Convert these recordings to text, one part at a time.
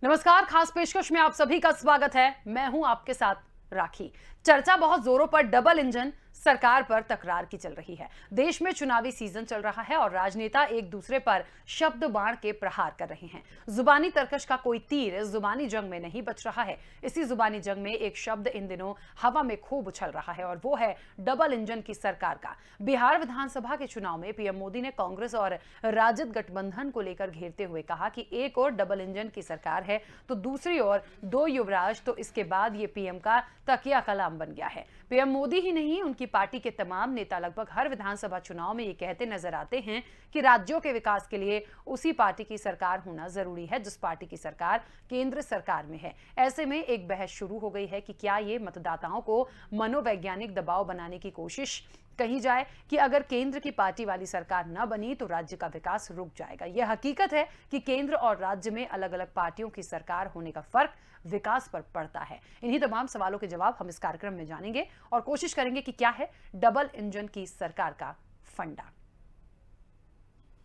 नमस्कार, खास पेशकश में आप सभी का स्वागत है। मैं हूं आपके साथ राखी। चर्चा बहुत जोरों पर डबल इंजन सरकार पर तकरार की चल रही है। देश में चुनावी सीजन चल रहा है और राजनेता एक दूसरे पर शब्द बाण के प्रहार कर रहे हैं। जुबानी तर्कश का कोई तीर इस जुबानी जंग में नहीं बच रहा है। इसी जुबानी जंग में एक शब्द इन दिनों हवा में खूब उछल रहा है और वो है डबल इंजन की सरकार का। बिहार विधानसभा के चुनाव में पीएम मोदी ने कांग्रेस और राजद गठबंधन को लेकर घेरते हुए कहा कि एक और डबल इंजन की सरकार है तो दूसरी ओर दो युवराज, तो इसके बाद ये पीएम का तकिया कलाम बन गया है। पीएम मोदी ही नहीं, उनकी पार्टी के तमाम नेता लगभग हर विधानसभा चुनाव में ये कहते नजर आते हैं कि राज्यों के विकास के लिए उसी पार्टी की सरकार होना जरूरी है जिस पार्टी की सरकार केंद्र सरकार में है। ऐसे में एक बहस शुरू हो गई है कि क्या ये मतदाताओं को मनोवैज्ञानिक दबाव बनाने की कोशिश कही जाए कि अगर केंद्र की पार्टी वाली सरकार न बनी तो राज्य का विकास रुक जाएगा। यह हकीकत है कि केंद्र और राज्य में अलग अलग पार्टियों की सरकार होने का फर्क विकास पर पड़ता है। इन्हीं तमाम सवालों के जवाब हम इस कार्यक्रम में जानेंगे और कोशिश करेंगे कि क्या है डबल इंजन की सरकार का फंडा।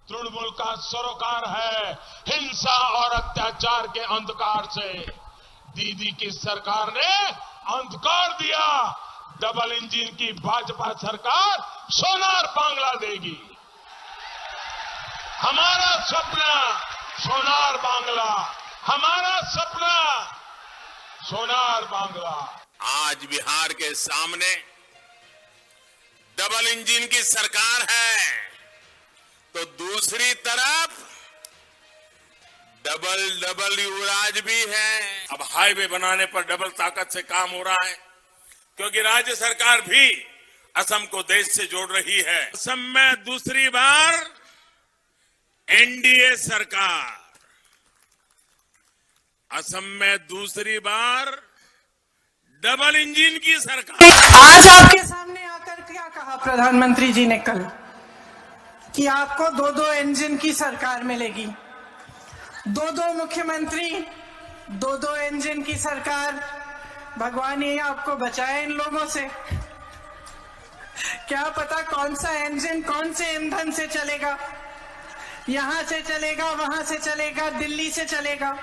तृणमूल का सरोकार है हिंसा और अत्याचार के अंधकार से। दीदी की सरकार ने अंधकार दिया। डबल इंजन की भाजपा सरकार सोनार बांग्ला देगी। हमारा सपना सोनार बांग्ला, हमारा सपना सोनार बांग्ला। आज बिहार के सामने डबल इंजन की सरकार है तो दूसरी तरफ डबल युवराज भी है। अब हाईवे बनाने पर डबल ताकत से काम हो रहा है क्योंकि राज्य सरकार भी असम को देश से जोड़ रही है। असम में दूसरी बार एनडीए सरकार, असम में दूसरी बार डबल इंजन की सरकार। आज आपके सामने आकर क्या कहा प्रधानमंत्री जी ने कल कि आपको दो दो इंजन की सरकार मिलेगी, दो दो मुख्यमंत्री, दो दो इंजन की सरकार। भगवान ये आपको बचाए इन लोगों से। क्या पता कौन सा इंजन कौन से ईंधन से चलेगा, यहां से चलेगा, वहां से चलेगा, दिल्ली से चलेगा।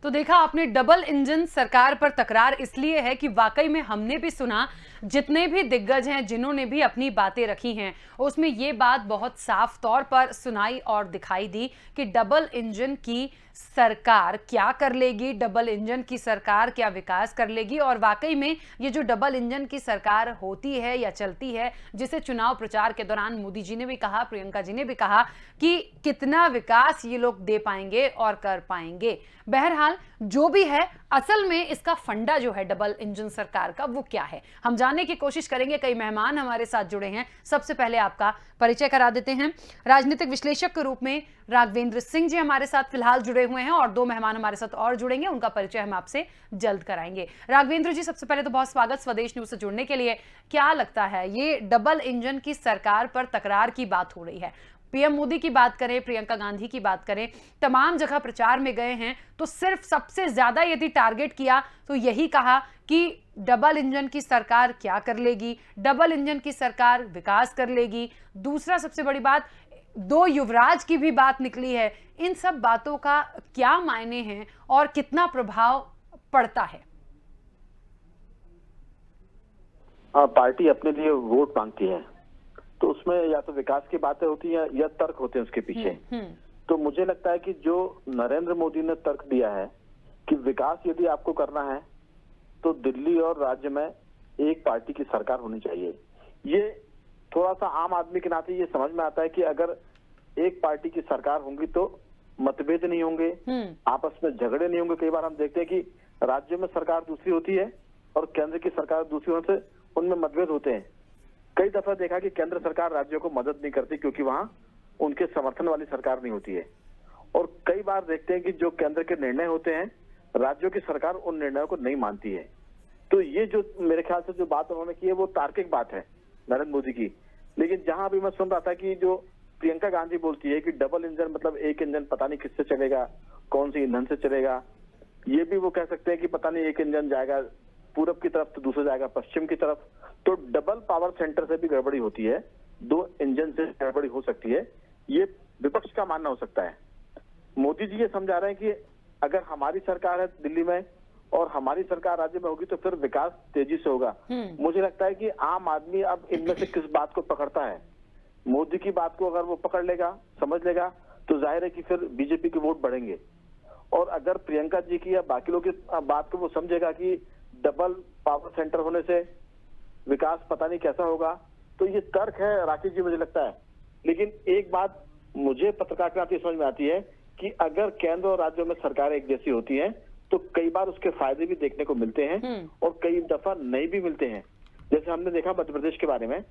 तो देखा आपने, डबल इंजन सरकार पर तकरार इसलिए है कि वाकई में हमने भी सुना, जितने भी दिग्गज हैं जिन्होंने भी अपनी बातें रखी हैं उसमें ये बात बहुत साफ तौर पर सुनाई और दिखाई दी कि डबल इंजन की सरकार क्या कर लेगी, डबल इंजन की सरकार क्या विकास कर लेगी। और वाकई में ये जो डबल इंजन की सरकार होती है या चलती है, जिसे चुनाव प्रचार के दौरान मोदी जी ने भी कहा, प्रियंका जी ने भी कहा कि कितना विकास ये लोग दे पाएंगे और कर पाएंगे। बहरहाल जो भी है, असल में इसका फंडा जो है डबल इंजन सरकार का वो क्या है, हम जानने की कोशिश करेंगे। कई मेहमान हमारे साथ जुड़े हैं। सबसे पहले आपका परिचय करा देते हैं। राजनीतिक विश्लेषक के रूप में राघवेंद्र सिंह जी हमारे साथ फिलहाल जुड़े हुए हैं और दो मेहमान हमारे साथ और जुड़ेंगे, उनका परिचय हम आपसे जल्द कराएंगे। राघवेंद्र जी, सबसे पहले तो बहुत स्वागत स्वदेश न्यूज से जुड़ने के लिए। क्या लगता है, ये डबल इंजन की सरकार पर तकरार की बात हो रही है, पीएम मोदी की बात करें, प्रियंका गांधी की बात करें, तमाम जगह प्रचार में गए हैं तो सिर्फ सबसे ज्यादा यदि टारगेट किया तो यही कहा कि डबल इंजन की सरकार क्या कर लेगी, डबल इंजन की सरकार विकास कर लेगी। दूसरा सबसे बड़ी बात, दो युवराज की भी बात निकली है। इन सब बातों का क्या मायने हैं और कितना प्रभाव पड़ता है? पार्टी अपने लिए वोट मांगती है तो उसमें या तो विकास की बातें होती हैं या तर्क होते हैं उसके पीछे। तो मुझे लगता है कि जो नरेंद्र मोदी ने तर्क दिया है कि विकास यदि आपको करना है तो दिल्ली और राज्य में एक पार्टी की सरकार होनी चाहिए। ये थोड़ा सा आम आदमी के नाते ये समझ में आता है कि अगर एक पार्टी की सरकार होगी तो मतभेद नहीं होंगे, आपस में झगड़े नहीं होंगे। कई बार हम देखते हैं कि राज्य में सरकार दूसरी होती है और केंद्र की सरकार दूसरी होने से उनमें मतभेद होते हैं। कई दफा देखा कि केंद्र सरकार राज्यों को मदद नहीं करती क्योंकि वहां उनके समर्थन वाली सरकार नहीं होती है। और कई बार देखते हैं कि जो केंद्र के निर्णय होते हैं राज्यों की सरकार उन निर्णयों को नहीं मानती है। तो ये जो मेरे ख्याल से जो बात उन्होंने की है वो तार्किक बात है नरेंद्र मोदी की। लेकिन जहां अभी मैं सुन रहा था कि जो प्रियंका गांधी बोलती है कि डबल इंजन मतलब एक इंजन पता नहीं किससे चलेगा, कौन सी ईंधन से चलेगा, ये भी वो कह सकते हैं कि पता नहीं एक इंजन जाएगा पूरब की तरफ तो दूसरा जाएगा पश्चिम की तरफ। तो डबल पावर सेंटर से भी गड़बड़ी होती है, दो इंजन से गड़बड़ी हो सकती है। ये विपक्ष का मानना हो सकता है। मोदी जी ये समझा रहे हैं कि अगर हमारी सरकार है दिल्ली में और हमारी सरकार राज्य में होगी तो फिर विकास तेजी से होगा। मुझे लगता है कि आम आदमी अब इनमें से किस बात को पकड़ता है। मोदी की बात को अगर वो पकड़ लेगा, समझ लेगा, तो जाहिर है कि फिर बीजेपी के वोट बढ़ेंगे। और अगर प्रियंका जी की या बाकी लोगों की बात को वो समझेगा कि डबल पावर सेंटर होने से विकास पता नहीं कैसा होगा, तो ये तर्क है राकेश जी, मुझे लगता है। लेकिन एक बात मुझे पत्रकार के नाते समझ में आती है कि अगर केंद्र और राज्यों में सरकारें एक जैसी होती हैं तो कई बार उसके फायदे भी देखने को मिलते हैं और कई दफा नहीं भी मिलते हैं। जैसे हमने देखा मध्य प्रदेश के बारे में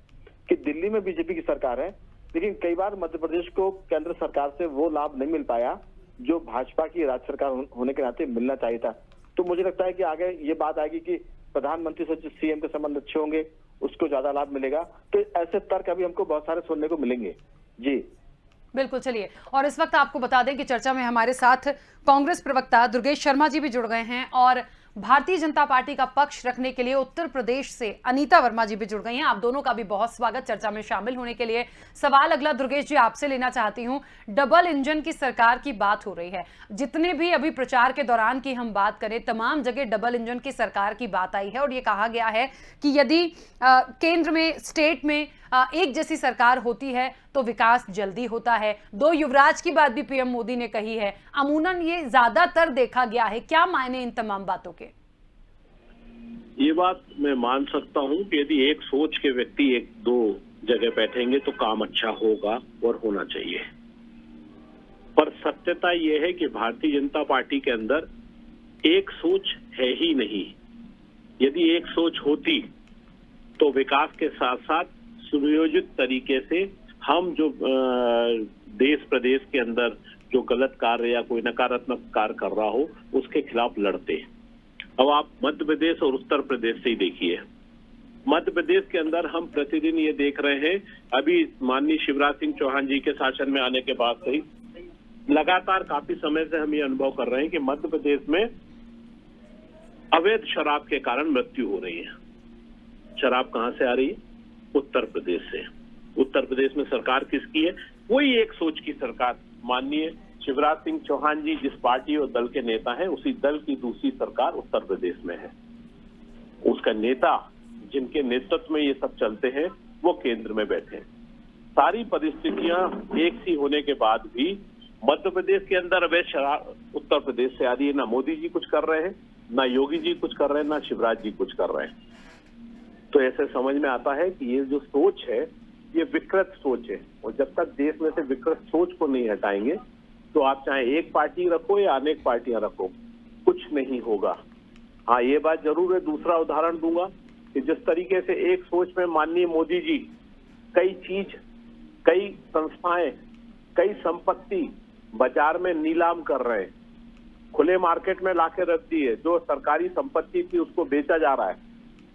कि दिल्ली में बीजेपी की सरकार है, लेकिन कई बार मध्य प्रदेश को केंद्र सरकार से वो लाभ नहीं मिल पाया जो भाजपा की राज्य सरकार होने के नाते मिलना चाहिए था। तो मुझे लगता है कि आगे ये बात आएगी कि प्रधानमंत्री से सीएम के संबंध अच्छे होंगे, उसको ज्यादा लाभ मिलेगा। तो ऐसे तर्क अभी हमको बहुत सारे सुनने को मिलेंगे। जी बिल्कुल, चलिए। और इस वक्त आपको बता दें कि चर्चा में हमारे साथ कांग्रेस प्रवक्ता दुर्गेश शर्मा जी भी जुड़ गए हैं और भारतीय जनता पार्टी का पक्ष रखने के लिए उत्तर प्रदेश से अनीता वर्मा जी भी जुड़ गई हैं। आप दोनों का भी बहुत स्वागत चर्चा में शामिल होने के लिए। सवाल अगला दुर्गेश जी आपसे लेना चाहती हूं। डबल इंजन की सरकार की बात हो रही है, जितने भी अभी प्रचार के दौरान की हम बात करें, तमाम जगह डबल इंजन की सरकार की बात आई है और ये कहा गया है कि यदि केंद्र में, स्टेट में एक जैसी सरकार होती है तो विकास जल्दी होता है। दो युवराज की बात भी पीएम मोदी ने कही है। अमूनन ये ज्यादातर देखा गया है। क्या मायने इन तमाम बातों के? ये बात मैं मान सकता हूं कि यदि एक सोच के व्यक्ति एक दो जगह बैठेंगे तो काम अच्छा होगा और होना चाहिए। पर सत्यता ये है कि भारतीय जनता पार्टी के अंदर एक सोच है ही नहीं। यदि एक सोच होती तो विकास के साथ साथ सुनियोजित तरीके से हम जो देश प्रदेश के अंदर जो गलत कार्य या कोई नकारात्मक कार्य कर रहा हो उसके खिलाफ लड़ते। अब आप मध्य प्रदेश और उत्तर प्रदेश से ही देखिए। मध्य प्रदेश के अंदर हम प्रतिदिन ये देख रहे हैं, अभी माननीय शिवराज सिंह चौहान जी के शासन में आने के बाद से ही लगातार काफी समय से हम ये अनुभव कर रहे हैं कि मध्य प्रदेश में अवैध शराब के कारण मृत्यु हो रही है। शराब कहां से आ रही है? उत्तर प्रदेश से। उत्तर प्रदेश में सरकार किसकी है? वही एक सोच की सरकार। माननीय शिवराज सिंह चौहान जी जिस पार्टी और दल के नेता हैं, उसी दल की दूसरी सरकार उत्तर प्रदेश में है। उसका नेता जिनके नेतृत्व में ये सब चलते हैं वो केंद्र में बैठे हैं। सारी परिस्थितियां एक सी होने के बाद भी मध्य प्रदेश के अंदर अवैध शराब उत्तर प्रदेश से आ रही है। ना मोदी जी कुछ कर रहे हैं, ना योगी जी कुछ कर रहे हैं, ना शिवराज जी कुछ कर रहे हैं। तो ऐसे समझ में आता है कि ये जो सोच है ये विकृत सोच है और जब तक देश में से विकृत सोच को नहीं हटाएंगे तो आप चाहे एक पार्टी रखो या अनेक पार्टियां रखो, कुछ नहीं होगा। हाँ, ये बात जरूर है। दूसरा उदाहरण दूंगा कि जिस तरीके से एक सोच में माननीय मोदी जी कई चीज, कई संस्थाएं, कई संपत्ति बाजार में नीलाम कर रहे हैं, खुले मार्केट में लाके रख दी है। जो सरकारी संपत्ति थी उसको बेचा जा रहा है।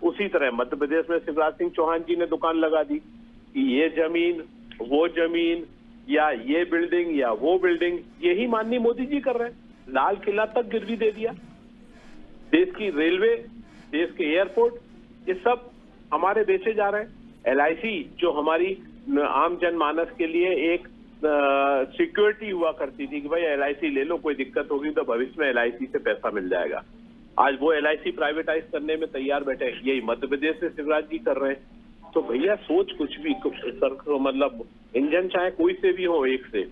उसी तरह मध्य प्रदेश में शिवराज सिंह चौहान जी ने दुकान लगा दी कि ये जमीन, वो जमीन, या ये बिल्डिंग या वो बिल्डिंग, यही माननीय मोदी जी कर रहे हैं। लाल किला तक गिरवी दे दिया। देश की रेलवे, देश के एयरपोर्ट, ये सब हमारे बेचे जा रहे हैं। LIC जो हमारी आम जनमानस के लिए एक सिक्योरिटी हुआ करती थी कि भाई LIC ले लो, कोई दिक्कत होगी तो भविष्य में LIC से पैसा मिल जाएगा, आज वो LIC प्राइवेटाइज करने में तैयार बैठे। यही मध्य प्रदेश से शिवराज जी कर रहे हैं। तो भैया सोच कुछ भी, मतलब इंजन चाहे कोई से भी हो एक से,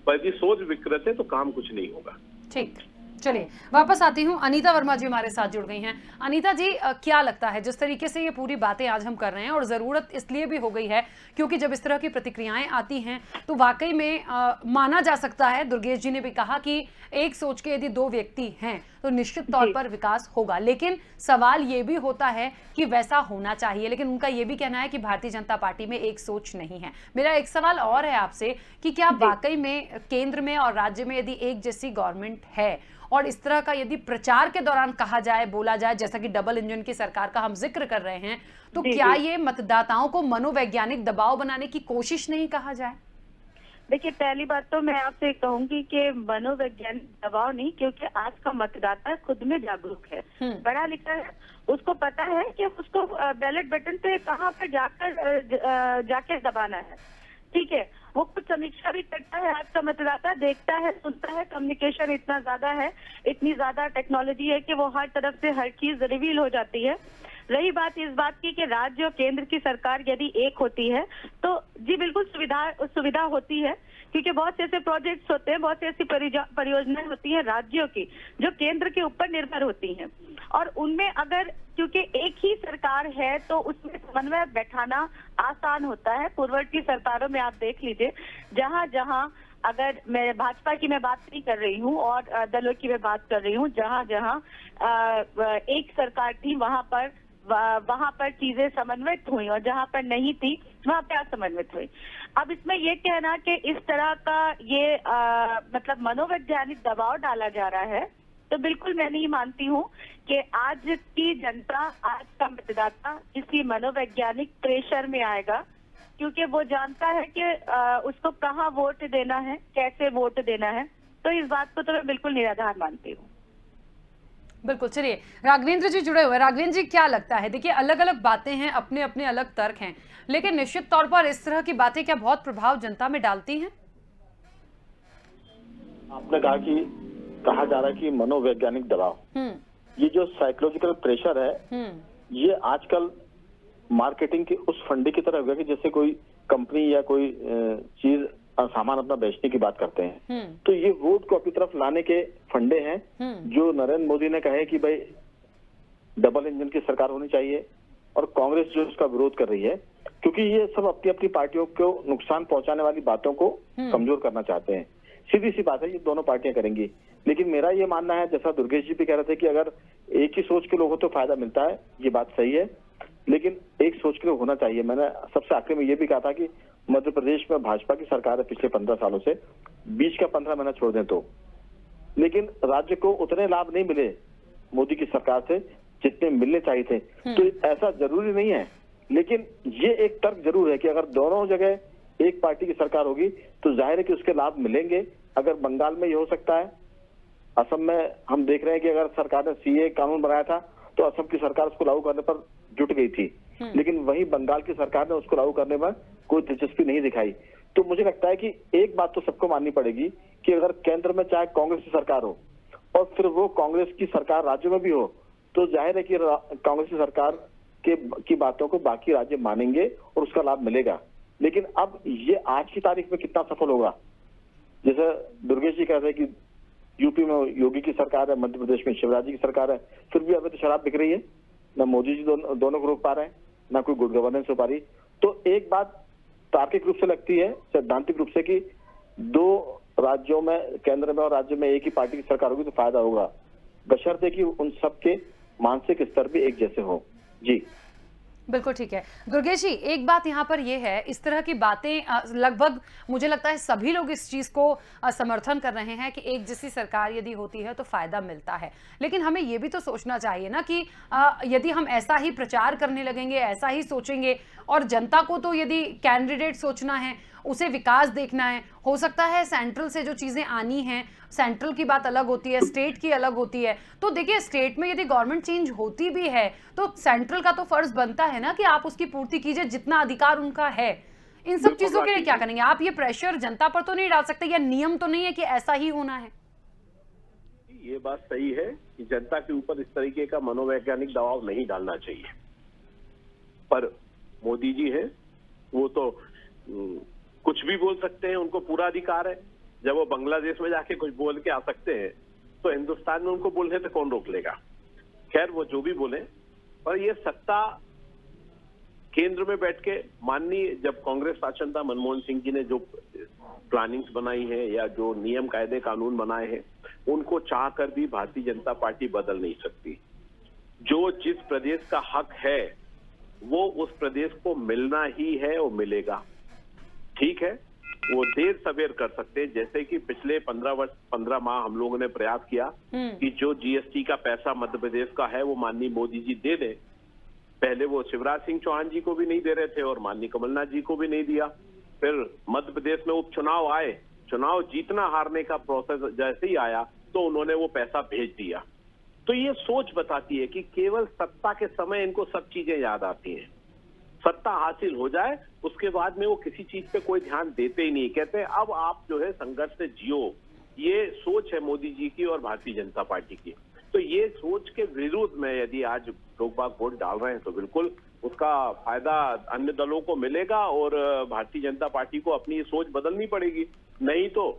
पर यदि सोच विकृत है तो काम कुछ नहीं होगा। ठीक, चलिए वापस आती हूँ। अनीता वर्मा जी हमारे साथ जुड़ गई हैं। अनीता जी, क्या लगता है जिस तरीके से ये पूरी बातें आज हम कर रहे हैं, और ज़रूरत इसलिए भी हो गई है क्योंकि जब इस तरह की प्रतिक्रियाएं आती हैं तो वाकई में माना जा सकता है, दुर्गेश जी ने भी कहा कि एक सोच के यदि दो व्यक्ति हैं तो निश्चित तौर पर विकास होगा। लेकिन सवाल ये भी होता है कि वैसा होना चाहिए, लेकिन उनका ये भी कहना है कि भारतीय जनता पार्टी में एक सोच नहीं है। मेरा एक सवाल और है आपसे कि क्या वाकई में केंद्र में और राज्य में यदि एक जैसी गवर्नमेंट है और इस तरह का यदि प्रचार के दौरान कहा जाए, बोला जाए, जैसा कि डबल इंजन की सरकार का हम जिक्र कर रहे हैं, तो क्या ये मतदाताओं को मनोवैज्ञानिक दबाव बनाने की कोशिश नहीं कहा जाए? देखिए, पहली बात तो मैं आपसे कहूंगी कि मनोवैज्ञानिक दबाव नहीं, क्योंकि आज का मतदाता खुद में जागरूक है, पढ़ा लिखा है, उसको पता है कि उसको बैलेट बटन पे कहाँ पर जाके दबाना है। ठीक है, वो कुछ समीक्षा भी करके मतदाता देखता है, सुनता है, कम्युनिकेशन इतना ज्यादा है, इतनी ज्यादा टेक्नोलॉजी है कि वो हर तरफ से हर चीज रिवील हो जाती है। रही बात इस बात की कि राज्य और केंद्र की सरकार यदि एक होती है तो जी बिल्कुल सुविधा होती है, क्योंकि बहुत से ऐसे प्रोजेक्ट्स होते हैं, बहुत से ऐसी परियोजनाएं होती हैं राज्यों की जो केंद्र के ऊपर निर्भर होती हैं, और उनमें अगर क्योंकि एक ही सरकार है तो उसमें समन्वय बैठाना आसान होता है। पूर्ववर्ती सरकारों में आप देख लीजिए, जहां जहां, अगर मैं भाजपा की मैं बात नहीं कर रही हूं और दलों की मैं बात कर रही हूं, जहां जहां एक सरकार थी वहां पर चीजें समन्वित हुई, और जहां पर नहीं थी वहां पे असमन्वित हुई। अब इसमें ये कहना कि इस तरह का ये मतलब मनोवैज्ञानिक दबाव डाला जा रहा है, तो बिल्कुल मैं नहीं मानती हूँ कि आज की जनता, आज का मतदाता इसी मनोवैज्ञानिक प्रेशर में आएगा, क्योंकि वो जानता है कि उसको कहाँ वोट देना है, कैसे वोट देना है। तो इस बात को तो मैं बिल्कुल निराधार मानती हूँ। बिल्कुल। चलिए, राघवेंद्र जी जुड़े हुए। राघवेंद्र जी, क्या लगता है, देखिए अलग अलग बातें हैं, अपने अपने अलग तर्क हैं, लेकिन निश्चित तौर पर इस तरह की बातें क्या बहुत प्रभाव जनता में डालती हैं? आपने कहा जा रहा है कि मनोवैज्ञानिक दबाव, ये जो साइकोलॉजिकल प्रेशर है, ये आजकल मार्केटिंग के उस फंडे की तरह हो गया कि जैसे कोई कंपनी या कोई चीज सामान अपना बेचने की बात करते हैं, तो ये वोट को अपनी तरफ लाने के फंडे हैं। जो नरेंद्र मोदी ने कहे कि भाई डबल इंजन की सरकार होनी चाहिए, और कांग्रेस जो उसका विरोध कर रही है, क्योंकि ये सब अपनी अपनी पार्टियों को नुकसान पहुंचाने वाली बातों को कमजोर करना चाहते हैं। सीधी सी बात है, ये दोनों पार्टियां करेंगी। लेकिन मेरा ये मानना है, जैसा दुर्गेश जी भी कह रहे थे, कि अगर एक ही सोच के लोग हो तो फायदा मिलता है, ये बात सही है, लेकिन एक सोच के लोग होना चाहिए। मैंने सबसे आखिर में ये भी कहा था कि मध्य प्रदेश में भाजपा की सरकार है पिछले 15 सालों से, बीच का 15 महीना छोड़ दें तो, लेकिन राज्य को उतने लाभ नहीं मिले मोदी की सरकार से जितने मिलने चाहिए थे। तो ऐसा जरूरी नहीं है, लेकिन ये एक तर्क जरूर है कि अगर दोनों जगह एक पार्टी की सरकार होगी तो जाहिर है कि उसके लाभ मिलेंगे। अगर बंगाल में ये हो सकता है, असम में हम देख रहे हैं कि अगर सरकार ने सीए कानून बनाया था तो असम की सरकार उसको लागू करने पर जुट गई थी, लेकिन वहीं बंगाल की सरकार ने उसको लागू करने में कोई दिलचस्पी नहीं दिखाई। तो मुझे लगता है कि एक बात तो सबको माननी पड़ेगी कि अगर केंद्र में चाहे कांग्रेस की सरकार हो और फिर वो कांग्रेस की सरकार राज्य में भी हो, तो जाहिर है कि कांग्रेस की सरकार की बातों को बाकी राज्य मानेंगे और उसका लाभ मिलेगा। लेकिन अब ये आज की तारीख में कितना सफल होगा, जैसे दुर्गेश जी कह रहे हैं कि यूपी में योगी की सरकार है, मध्य प्रदेश में शिवराज जी की सरकार है, फिर भी अभी तो शराब बिक रही है, ना मोदी जी दोनों को रोक पा रहे हैं, ना कोई गुड गवर्नेंस हो पा रही। तो एक बात तार्किक रूप से लगती है, सैद्धांतिक रूप से, कि दो राज्यों में, केंद्र में और राज्य में एक ही पार्टी की सरकार होगी तो फायदा होगा, बशर्ते कि उन सबके मानसिक स्तर भी एक जैसे हो। जी बिल्कुल ठीक है। दुर्गेश जी, एक बात यहाँ पर यह है, इस तरह की बातें लगभग मुझे लगता है सभी लोग इस चीज को समर्थन कर रहे हैं कि एक जैसी सरकार यदि होती है तो फायदा मिलता है, लेकिन हमें यह भी तो सोचना चाहिए ना कि यदि हम ऐसा ही प्रचार करने लगेंगे, ऐसा ही सोचेंगे, और जनता को तो यदि कैंडिडेट सोचना है, उसे विकास देखना है, हो सकता है सेंट्रल से जो चीजें आनी हैं, सेंट्रल की बात अलग होती है, स्टेट की अलग होती है। तो देखिए, स्टेट में यदि गवर्नमेंट चेंज होती भी है तो सेंट्रल का तो फर्ज बनता है ना कि आप उसकी पूर्ति कीजिए, जितना अधिकार उनका है। इन सब चीजों के लिए क्या करेंगे आप? ये प्रेशर जनता पर तो नहीं डाल सकते, या नियम तो नहीं है कि ऐसा ही होना है? ये बात सही है कि जनता के ऊपर इस तरीके का मनोवैज्ञानिक दबाव नहीं डालना चाहिए, पर मोदी जी हैं, वो तो कुछ भी बोल सकते हैं, उनको पूरा अधिकार है। जब वो बांग्लादेश में जाके कुछ बोल के आ सकते हैं तो हिंदुस्तान में उनको बोलने से कौन रोक लेगा। खैर, वो जो भी बोले, पर ये सत्ता केंद्र में बैठ के, माननीय जब कांग्रेस शासन था, मनमोहन सिंह जी ने जो प्लानिंग्स बनाई है या जो नियम कायदे कानून बनाए हैं, उनको चाह कर भी भारतीय जनता पार्टी बदल नहीं सकती। जो जिस प्रदेश का हक है वो उस प्रदेश को मिलना ही है, वो मिलेगा। ठीक है, वो देर सवेर कर सकते हैं, जैसे कि पिछले 15 माह हम लोगों ने प्रयास किया कि जो जीएसटी का पैसा मध्य प्रदेश का है वो माननीय मोदी जी दे दें। पहले वो शिवराज सिंह चौहान जी को भी नहीं दे रहे थे और माननीय कमलनाथ जी को भी नहीं दिया। फिर मध्य प्रदेश में उपचुनाव आए, चुनाव जीतना हारने का प्रोसेस जैसे ही आया तो उन्होंने वो पैसा भेज दिया। तो ये सोच बताती है कि केवल सत्ता के समय इनको सब चीजें याद आती हैं, सत्ता हासिल हो जाए उसके बाद में वो किसी चीज पे कोई ध्यान देते ही नहीं। कहते हैं अब आप जो है संघर्ष से जियो, ये सोच है मोदी जी की और भारतीय जनता पार्टी की। तो ये सोच के विरुद्ध में यदि आज लोग बाग वोट डाल रहे हैं तो बिल्कुल उसका फायदा अन्य दलों को मिलेगा और भारतीय जनता पार्टी को अपनी सोच बदलनी पड़ेगी। नहीं तो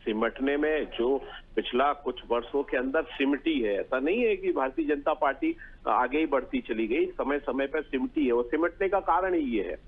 सिमटने में जो पिछला कुछ वर्षों के अंदर सिमटी है, ऐसा नहीं है कि भारतीय जनता पार्टी आगे ही बढ़ती चली गई, समय समय पर सिमटी है। और सिमटने का कारण ही ये है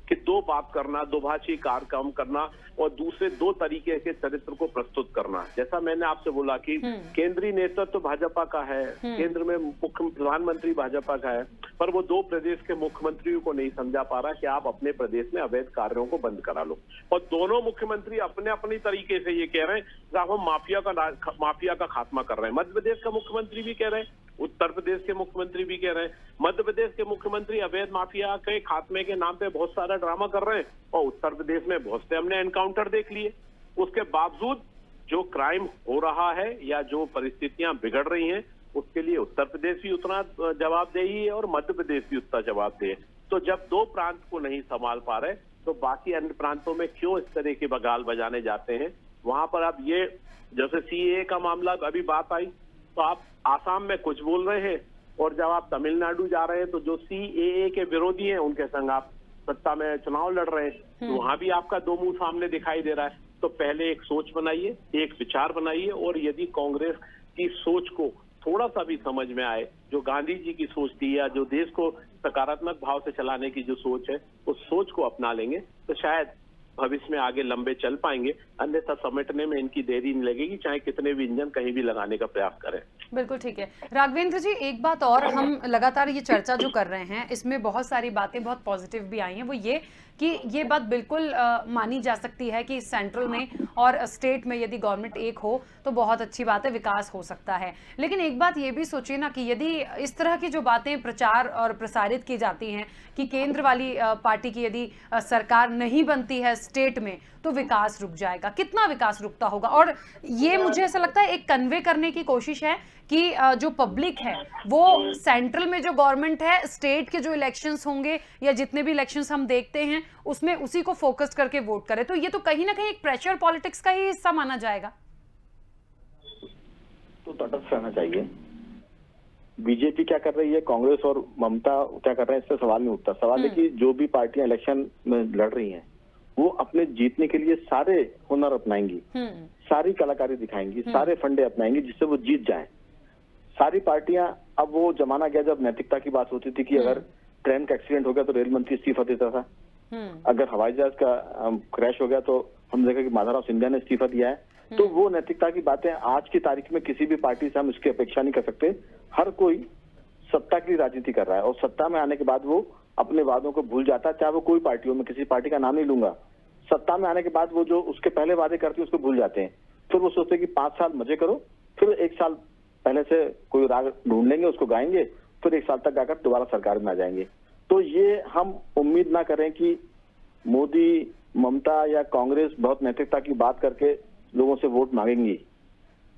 कि दो बात करना, दोभाषी कार्यक्रम करना और दूसरे दो तरीके के चरित्र को प्रस्तुत करना। जैसा मैंने आपसे बोला कि केंद्रीय नेतृत्व तो भाजपा का है, केंद्र में मुख्य प्रधानमंत्री भाजपा का है, पर वो दो प्रदेश के मुख्यमंत्रियों को नहीं समझा पा रहा कि आप अपने प्रदेश में अवैध कार्यों को बंद करा लो। और दोनों मुख्यमंत्री अपने अपनी तरीके से ये कह रहे हैं कि आप हम माफिया का खात्मा कर रहे हैं। मध्य प्रदेश का मुख्यमंत्री भी कह रहे हैं, उत्तर प्रदेश के मुख्यमंत्री भी कह रहे हैं। मध्य प्रदेश के मुख्यमंत्री अवैध माफिया के खात्मे के नाम पे बहुत सारा ड्रामा कर रहे हैं और उत्तर प्रदेश में बहुत से हमने एनकाउंटर देख लिए। उसके बावजूद जो क्राइम हो रहा है या जो परिस्थितियां बिगड़ रही हैं उसके लिए उत्तर प्रदेश भी उतना जवाबदेही है और मध्य प्रदेश भी उतना जवाबदेह है। तो जब दो प्रांत को नहीं संभाल पा रहे तो बाकी अन्य प्रांतों में क्यों इस तरह के बगाल बजाने जाते हैं। वहां पर अब ये जैसे सीएए का मामला अभी बात आई तो आप आसाम में कुछ बोल रहे हैं और जब आप तमिलनाडु जा रहे हैं तो जो सीएए के विरोधी हैं उनके संग आप सत्ता में चुनाव लड़ रहे हैं, तो वहां भी आपका दो मुंह सामने दिखाई दे रहा है। तो पहले एक सोच बनाइए, एक विचार बनाइए और यदि कांग्रेस की सोच को थोड़ा सा भी समझ में आए, जो गांधी जी की सोच थी या जो देश को सकारात्मक भाव से चलाने की जो सोच है उस सोच को अपना लेंगे तो शायद भविष्य में आगे लंबे चल पाएंगे। अन्यथा समेटने में इनकी देरी नहीं लगेगी, चाहे कितने भी इंजन कहीं भी लगाने का प्रयास करें। बिल्कुल ठीक है। राघवेंद्र जी, एक बात और, हम लगातार ये चर्चा जो कर रहे हैं इसमें बहुत सारी बातें बहुत पॉजिटिव भी आई हैं, वो ये कि ये बात बिल्कुल मानी जा सकती है कि सेंट्रल में और स्टेट में यदि गवर्नमेंट एक हो तो बहुत अच्छी बात है, विकास हो सकता है। लेकिन एक बात ये भी सोचिए ना कि यदि इस तरह की जो बातें प्रचार और प्रसारित की जाती हैं कि केंद्र वाली पार्टी की यदि सरकार नहीं बनती है स्टेट में तो विकास रुक जाएगा, कितना विकास रुकता होगा। और ये मुझे ऐसा लगता है एक कन्वे करने की कोशिश है कि जो पब्लिक है वो सेंट्रल में जो गवर्नमेंट है, स्टेट के जो इलेक्शंस होंगे या जितने भी इलेक्शंस हम देखते हैं उसमें उसी को फोकस करके वोट करे। तो ये तो कहीं ना कहीं एक प्रेशर पॉलिटिक्स का ही हिस्सा माना जाएगा। तो तटस्थ रहना चाहिए। बीजेपी क्या कर रही है, कांग्रेस और ममता क्या कर रहे हैं, इससे सवाल नहीं उठता। सवाल है कि जो भी पार्टियां इलेक्शन में लड़ रही हैं वो अपने जीतने के लिए सारे हुनर अपनाएंगी, सारी कलाकारी दिखाएंगी, सारे फंडे अपनाएंगी जिससे वो जीत जाएं। सारी पार्टियां, अब वो जमाना गया जब नैतिकता की बात होती थी कि अगर ट्रेन का एक्सीडेंट हो गया तो रेल मंत्री इस्तीफा देता था, अगर हवाई जहाज का क्रैश हो गया तो हम देखा कि माधवराव सिंधिया ने इस्तीफा दिया है। तो वो नैतिकता की बातें आज की तारीख में किसी भी पार्टी से हम इसकी अपेक्षा नहीं कर सकते। हर कोई सत्ता की राजनीति कर रहा है और सत्ता में आने के बाद वो अपने वादों को भूल जाता है, चाहे वो कोई पार्टी हो। मैं किसी पार्टी का नाम नहीं लूंगा। सत्ता में आने के बाद वो जो उसके पहले वादे करते हैं उसको भूल जाते हैं। फिर वो सोचते हैं कि 5 साल मजे करो, फिर 1 साल पहले से कोई राग ढूंढ लेंगे, उसको गाएंगे, फिर 1 साल तक गाकर दोबारा सरकार में आ जाएंगे। तो ये हम उम्मीद ना करें कि मोदी, ममता या कांग्रेस बहुत नैतिकता की बात करके लोगों से वोट मांगेंगी।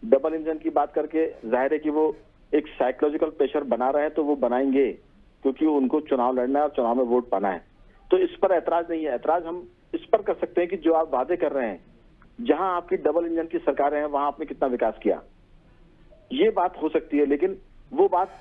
डबल इंजन की बात करके जाहिर है कि वो एक साइकोलॉजिकल प्रेशर बना रहे हैं, तो वो बनाएंगे क्योंकि उनको चुनाव लड़ना है और चुनाव में वोट पाना है। तो इस पर ऐतराज नहीं है। ऐतराज हम इस पर कर सकते हैं कि जो आप वादे कर रहे हैं, जहां आपकी डबल इंजन की सरकारें हैं वहां आपने कितना विकास किया, ये बात हो सकती है। लेकिन वो बात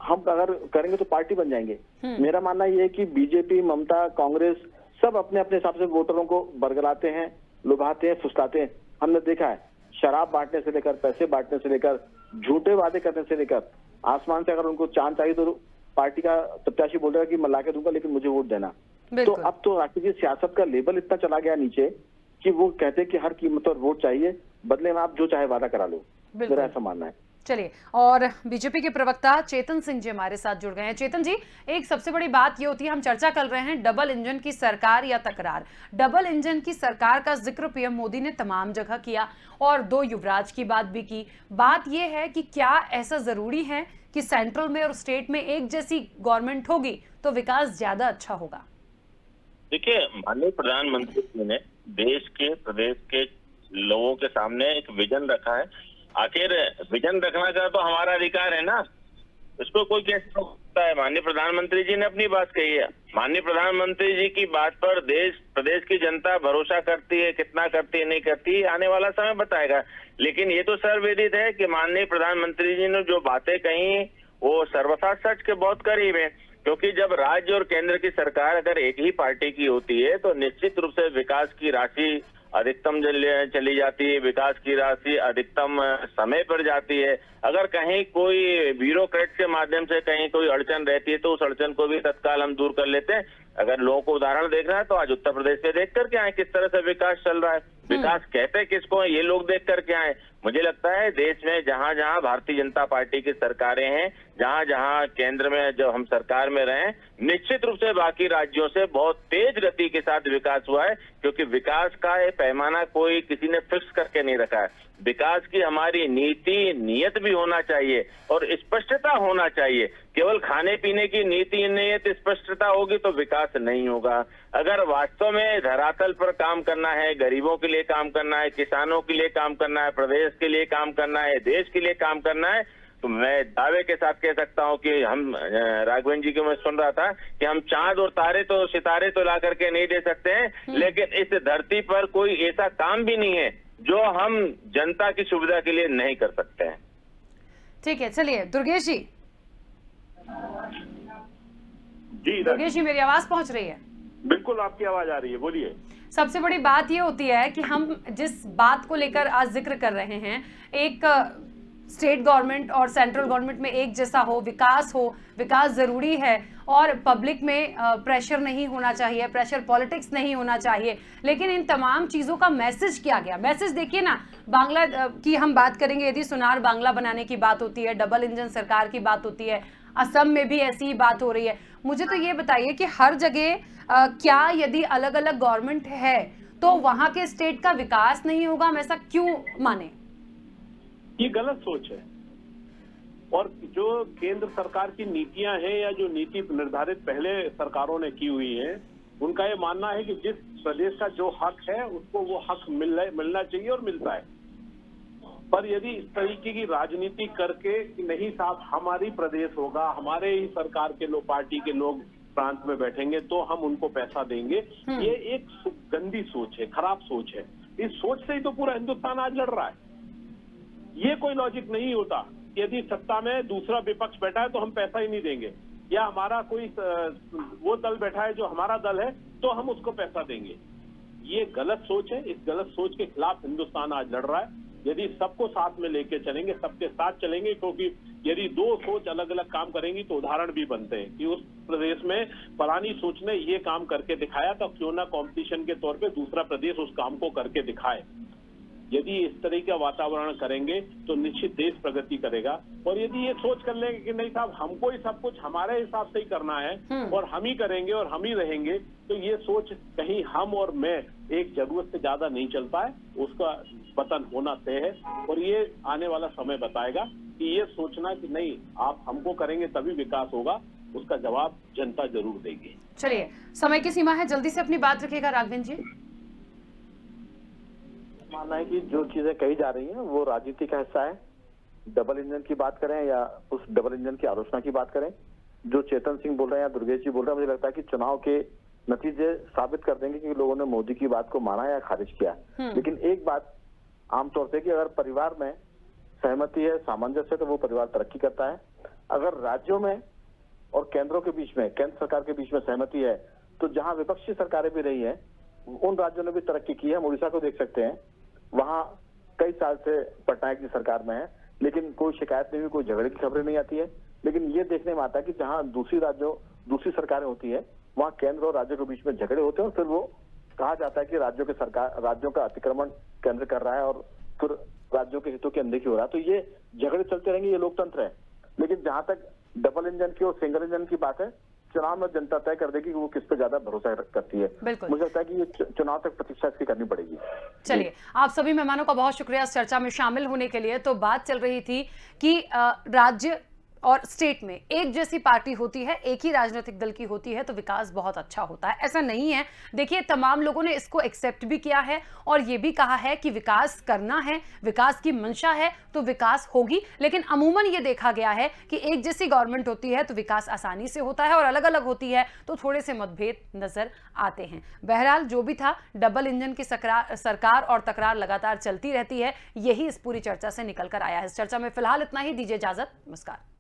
हम अगर करेंगे तो पार्टी बन जाएंगे। मेरा मानना ये है कि बीजेपी, ममता, कांग्रेस सब अपने अपने हिसाब से वोटरों को बरगलाते हैं, लुभाते हैं, फुसलाते हैं। हमने देखा है, शराब बांटने से लेकर, पैसे बांटने से लेकर, झूठे वादे करने से लेकर, आसमान से अगर उनको चांद चाहिए तो पार्टी का प्रत्याशी बोल रहा है कि मैं ला के दूंगा लेकिन मुझे वोट देना। तो अब तो राष्ट्रीय सियासत का लेवल इतना चला गया नीचे कि वो कहते हैं कि हर कीमत पर वोट चाहिए, बदले में आप जो चाहे वादा करा लो। मेरा ऐसा मानना है। चलिए, और बीजेपी के प्रवक्ता चेतन सिंह जी हमारे साथ जुड़ गए हैं। चेतन जी, एक सबसे बड़ी बात ये होती है, हम चर्चा कर रहे हैं डबल इंजन की सरकार या तकरार। डबल इंजन की सरकार का जिक्र पीएम मोदी ने तमाम जगह किया और 2 युवराज की बात भी की। बात ये है कि क्या ऐसा जरूरी है कि सेंट्रल में और स्टेट में एक जैसी गवर्नमेंट होगी तो विकास ज्यादा अच्छा होगा? देखिए, माननीय प्रधानमंत्री जी ने देश के, प्रदेश के लोगों के सामने एक विजन रखा है। आखिर विजन रखना का तो हमारा अधिकार है ना। इस पर कोई कैसे रोक सकता है? माननीय प्रधानमंत्री जी ने अपनी बात कही है। माननीय प्रधानमंत्री जी की बात पर प्रदेश की जनता भरोसा करती है, कितना करती है, नहीं करती, आने वाला समय बताएगा। लेकिन ये तो सर्वविदित है कि माननीय प्रधानमंत्री जी ने जो बातें कही वो सर्वथा सच के बहुत करीब है। क्योंकि जब राज्य और केंद्र की सरकार अगर एक ही पार्टी की होती है तो निश्चित रूप से विकास की राशि अधिकतम चली जाती है, विकास की राशि अधिकतम समय पर जाती है। अगर कहीं कोई ब्यूरोक्रेट के माध्यम से कहीं कोई अड़चन रहती है तो उस अड़चन को भी तत्काल हम दूर कर लेते हैं। अगर लोगों को उदाहरण देखना है तो आज उत्तर प्रदेश में देख करके आए किस तरह से विकास चल रहा है। विकास कहते किसको है, ये लोग देख करके आए। मुझे लगता है देश में जहां जहां भारतीय जनता पार्टी की सरकारें हैं, जहां जहां केंद्र में जब हम सरकार में रहे, निश्चित रूप से बाकी राज्यों से बहुत तेज गति के साथ विकास हुआ है। क्योंकि विकास का ये पैमाना कोई किसी ने फिक्स करके नहीं रखा है। विकास की हमारी नीति नियत भी होना चाहिए और स्पष्टता होना चाहिए। केवल खाने पीने की नीति नियत स्पष्टता होगी तो विकास नहीं होगा। अगर वास्तव में धरातल पर काम करना है, गरीबों के लिए काम करना है, किसानों के लिए काम करना है, प्रदेश के लिए काम करना है, देश के लिए काम करना है, तो मैं दावे के साथ कह सकता हूं कि हम राघवेंद्र जी को मैं सुन रहा था कि हम चांद और सितारे तो ला करके नहीं दे सकते हैं, लेकिन इस धरती पर कोई ऐसा काम भी नहीं है जो हम जनता की सुविधा के लिए नहीं कर सकते हैं। ठीक है, चलिए दुर्गेश जी। जी दुर्गेश जी, मेरी आवाज पहुंच रही है? बिल्कुल आपकी आवाज आ रही है, बोलिए। सबसे बड़ी बात ये होती है कि हम जिस बात को लेकर आज जिक्र कर रहे हैं, एक स्टेट गवर्नमेंट और सेंट्रल गवर्नमेंट में एक जैसा हो, विकास जरूरी है और पब्लिक में प्रेशर नहीं होना चाहिए, प्रेशर पॉलिटिक्स नहीं होना चाहिए। लेकिन इन तमाम चीज़ों का मैसेज क्या गया? मैसेज देखिए ना, बांग्ला की हम बात करेंगे, यदि सुनार बांग्ला बनाने की बात होती है, डबल इंजन सरकार की बात होती है, असम में भी ऐसी ही बात हो रही है। मुझे तो ये बताइए कि हर जगह क्या यदि अलग अलग गवर्नमेंट है तो वहां के स्टेट का विकास नहीं होगा? हम ऐसा क्यों माने? ये गलत सोच है। और जो केंद्र सरकार की नीतियां हैं या जो नीति निर्धारित पहले सरकारों ने की हुई है, उनका ये मानना है कि जिस प्रदेश का जो हक है उसको वो हक मिलना चाहिए और मिलता है। पर यदि इस तरीके की राजनीति करके कि नहीं साहब हमारी प्रदेश होगा, हमारे ही सरकार के लोग, पार्टी के लोग प्रांत में बैठेंगे तो हम उनको पैसा देंगे, ये एक गंदी सोच है, खराब सोच है। इस सोच से ही तो पूरा हिंदुस्तान आज लड़ रहा है। ये कोई लॉजिक नहीं होता कि यदि सत्ता में दूसरा विपक्ष बैठा है तो हम पैसा ही नहीं देंगे, या हमारा कोई वो दल बैठा है जो हमारा दल है तो हम उसको पैसा देंगे। ये गलत सोच है। इस गलत सोच के खिलाफ हिंदुस्तान आज लड़ रहा है। यदि सबको साथ में लेके चलेंगे, सबके साथ चलेंगे, क्योंकि यदि दो सोच अलग अलग काम करेंगी तो उदाहरण भी बनते हैं कि उस प्रदेश में फलानी सोच ने ये काम करके दिखाया, तो क्यों ना कंपटीशन के तौर पे दूसरा प्रदेश उस काम को करके दिखाए। यदि इस तरह का वातावरण करेंगे तो निश्चित देश प्रगति करेगा। और यदि ये सोच कर लेंगे कि नहीं साहब हमको ही सब कुछ हमारे हिसाब से ही करना है और हम ही करेंगे और हम ही रहेंगे, तो ये सोच कहीं हम और मैं एक जरूरत से ज्यादा नहीं चलता है, उसका पतन होना तय है। और ये आने वाला समय बताएगा कि ये सोचना कि नहीं आप हमको करेंगे तभी विकास होगा, उसका जवाब जनता जरूर देगी। चलिए, समय की सीमा है, जल्दी से अपनी बात रखिएगा राघवेंद्र जी। मानना है कि जो चीजें कही जा रही हैं वो राजनीति का हिस्सा है। डबल इंजन की बात करें या उस डबल इंजन की आलोचना की बात करें, जो चेतन सिंह बोल रहे हैं या दुर्गेश जी बोल रहे हैं, मुझे लगता है कि चुनाव के नतीजे साबित कर देंगे कि लोगों ने मोदी की बात को माना या खारिज किया। लेकिन एक बात आमतौर पे कि अगर परिवार में सहमति है, सामंजस्य है, तो वो परिवार तरक्की करता है। अगर राज्यों में और केंद्रों के बीच में, केंद्र सरकार के बीच में सहमति है, तो जहां विपक्षी सरकारें भी रही हैं उन राज्यों ने भी तरक्की की है। हम उड़ीसा को देख सकते हैं, वहां कई साल से पटनायक जी सरकार में है लेकिन कोई शिकायत नहीं हुई, कोई झगड़े की खबरें नहीं आती है। लेकिन ये देखने में आता है कि जहां दूसरी सरकारें होती है वहां केंद्र और राज्यों के बीच में झगड़े होते हैं और फिर वो कहा जाता है कि राज्यों का अतिक्रमण केंद्र कर रहा है और फिर राज्यों के हितों की अनदेखी हो रहा है। तो ये झगड़े चलते रहेंगे, ये लोकतंत्र है। लेकिन जहां तक डबल इंजन की और सिंगल इंजन की बात है, चुनाव में जनता तय कर देगी कि वो किस पे ज्यादा भरोसा करती है। मुझे लगता है कि ये चुनाव तक प्रतीक्षा इसकी करनी पड़ेगी। चलिए, आप सभी मेहमानों का बहुत शुक्रिया इस चर्चा में शामिल होने के लिए। तो बात चल रही थी कि राज्य और स्टेट में एक जैसी पार्टी होती है, एक ही राजनीतिक दल की होती है, तो विकास बहुत अच्छा होता है। ऐसा नहीं है। देखिए, तमाम लोगों ने इसको एक्सेप्ट भी किया है और ये भी कहा है कि विकास करना है, विकास की मंशा है तो विकास होगी। लेकिन अमूमन ये देखा गया है कि एक जैसी गवर्नमेंट होती है तो विकास आसानी से होता है और अलग अलग होती है तो थोड़े से मतभेद नजर आते हैं। बहरहाल जो भी था, डबल इंजन की सरकार और तकरार लगातार चलती रहती है, यही इस पूरी चर्चा से निकल कर आया है। इस चर्चा में फिलहाल इतना ही। दीजिए इजाजत, नमस्कार।